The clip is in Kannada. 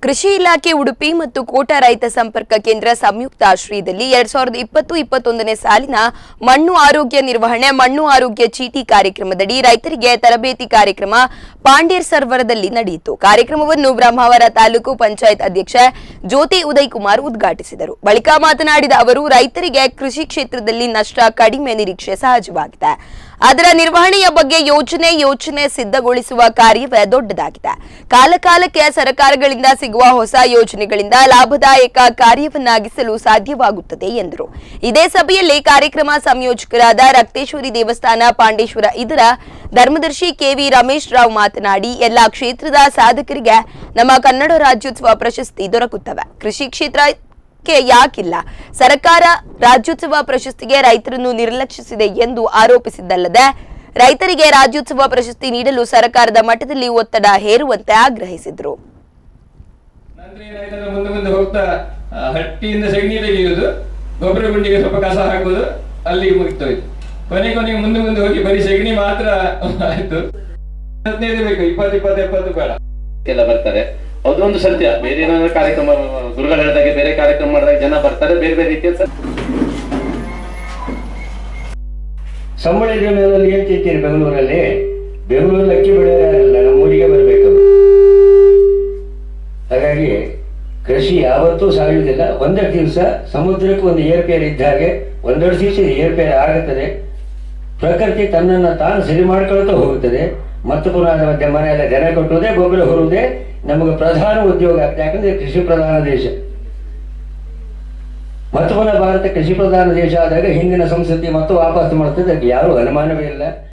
ಕೃಷಿ ಇಲಾಖೆ ಉಡುಪಿ ಮತ್ತು ಕೋಟಾ ರೈತ ಸಂಪರ್ಕ ಕೇಂದ್ರ ಸಂಯುಕ್ತ ಆಶ್ರಯದಲ್ಲಿ 2020-21ನೇ ಸಾಲಿನ ಮಣ್ಣು ಆರೋಗ್ಯ ನಿರ್ವಹಣೆ ಮಣ್ಣು ಆರೋಗ್ಯ ಚೀಟಿ ಕಾರ್ಯಕ್ರಮದಡಿ ರೈತರಿಗೆ ತರಬೇತಿ ಕಾರ್ಯಕ್ರಮ ಪಾಂಡ್ಯರ್ ಸರ್ವರದಲ್ಲಿ ನಡೆಯಿತು। ಕಾರ್ಯಕ್ರಮವನ್ನು ಬ್ರಹ್ಮಾವರ ತಾಲೂಕು ಪಂಚಾಯತ್ ಅಧ್ಯಕ್ಷೆ ಜ್ಯೋತಿ ಉದಯ್ ಕುಮಾರ್ ಉದ್ಘಾಟಿಸಿದರು। ಬಳಿಕ ಮಾತನಾಡಿದ ಅವರು ರೈತರಿಗೆ ಕೃಷಿ ಕ್ಷೇತ್ರದಲ್ಲಿ ನಷ್ಟ ಕಡಿಮೆ ನಿರೀಕ್ಷೆ ಸಹಜವಾಗಿದೆ, ಅದರ ನಿರ್ವಹಣೆಯ ಬಗ್ಗೆ ಯೋಜನೆ ಸಿದ್ಧಗೊಳಿಸುವ ಕಾರ್ಯವೇ ದೊಡ್ಡದಾಗಿದೆ। ಕಾಲಕಾಲಕ್ಕೆ ಸರ್ಕಾರಗಳಿಂದ ಸಿಗುವ ಹೊಸ ಯೋಜನೆಗಳಿಂದ ಲಾಭದಾಯಕ ಕಾರ್ಯವನ್ನಾಗಿಸಲು ಸಾಧ್ಯವಾಗುತ್ತದೆ ಎಂದರು। ಇದೇ ಸಭೆಯಲ್ಲಿ ಕಾರ್ಯಕ್ರಮ ಸಂಯೋಜಕರಾದ ರಕ್ತೇಶ್ವರಿ ದೇವಸ್ಥಾನ ಪಾಂಡೇಶ್ವರ ಇದರ ಧರ್ಮದರ್ಶಿ ಕೆವಿ ರಮೇಶ್ ರಾವ್ ಮಾತನಾಡಿ ಎಲ್ಲಾ ಕ್ಷೇತ್ರದ ಸಾಧಕರಿಗೆ ನಮ್ಮ ಕನ್ನಡ ರಾಜ್ಯೋತ್ಸವ ಪ್ರಶಸ್ತಿ ದೊರಕುತ್ತವೆ, ಕೃಷಿ ಕ್ಷೇತ್ರ ಯಾಕಿಲ್ಲ, ಸರ್ಕಾರ ರಾಜ್ಯೋತ್ಸವ ಪ್ರಶಸ್ತಿಗೆ ರೈತರನ್ನು ನಿರ್ಲಕ್ಷಿಸಿದೆ ಎಂದು ಆರೋಪಿಸಿದ್ದಲ್ಲದೆ ರೈತರಿಗೆ ರಾಜ್ಯೋತ್ಸವ ಪ್ರಶಸ್ತಿ ನೀಡಲು ಸರ್ಕಾರದ ಮಟ್ಟದಲ್ಲಿ ಒತ್ತಡ ಹೇರುವಂತೆ ಆಗ್ರಹಿಸಿದರು। ಮುಂದೆ ಹೋಗ್ತಾ ಹಟ್ಟಿಯಿಂದ ಸಗಣಿ ತೆಗೆಯುವುದು, ಗೊಬ್ಬರ ಗುಂಡಿಗೆ ಸ್ವಲ್ಪ ಕಸ ಹಾಕುವುದು, ಅಲ್ಲಿ ಮುಗಿತೋಯ್ತು। ಕೊನೆಗೆ ಮುಂದೆ ಹೋಗಿ ಬರೀ ಸಗಣಿ ಮಾತ್ರ ಆಯ್ತು। 15 ಬೇಕು, 20, 70 ಬೇಡ ಎಲ್ಲ ಬರ್ತಾರೆ। ಅದೊಂದು ಸತ್ಯ, ಬೇರೆ ಏನಾದ್ರು ಕಾರ್ಯಕ್ರಮ ಗುರುಗಳು ಹೇಳಿದಾಗೆ ಬೇರೆ ಕಾರ್ಯಕ್ರಮ ಮಾಡಿದಾಗ ಜನ ಬರ್ತಾರೆ, ಬೇರೆ ಬೇರೆ ರೀತಿಯ ಸಂಬಳ ಮೇಲೆ ಏನ್ ತಿಂತೀರಿ? ಬೆಂಗಳೂರಲ್ಲಿ ಅಕ್ಕಿ ಬೆಳೆಯಲ್ಲ, ನಮ್ಮೂರಿಗೆ ಬರಬೇಕು। ಹಾಗಾಗಿ ಕೃಷಿ ಯಾವತ್ತೂ ಸಾಯುವುದಿಲ್ಲ। ಒಂದೆರಡು ದಿವಸ ಸಮುದ್ರಕ್ಕೆ ಒಂದು ಏರ್ಪೇರ್ ಇದ್ದ ಹಾಗೆ ಒಂದೆರಡು ದಿವಸ ಏರ್ಪೇರ್ ಆಗುತ್ತದೆ, ಪ್ರಕೃತಿ ತನ್ನನ್ನು ತಾನು ಸರಿ ಮಾಡ್ಕೊಳ್ತಾ ಹೋಗುತ್ತದೆ। ಮತ್ತು ಪುನಃ ಮನೆಯಲ್ಲ ದನ ಕಟ್ಟುವುದೇ ಗೊಬ್ಬರ ಹೊರುವುದೇ ನಮಗೆ ಪ್ರಧಾನ ಉದ್ಯೋಗ ಆಗ್ತದೆ, ಯಾಕಂದ್ರೆ ಕೃಷಿ ಪ್ರಧಾನ ದೇಶ। ಮತ್ತು ಪುನಃ ಭಾರತ ಕೃಷಿ ಪ್ರಧಾನ ದೇಶ ಆದಾಗ ಹಿಂದಿನ ಸಂಸ್ಕೃತಿ ಮತ್ತು ವಾಪಸ್ ಮಾಡ್ತದೆ, ಯಾರು ಅನುಮಾನವೇ ಇಲ್ಲ।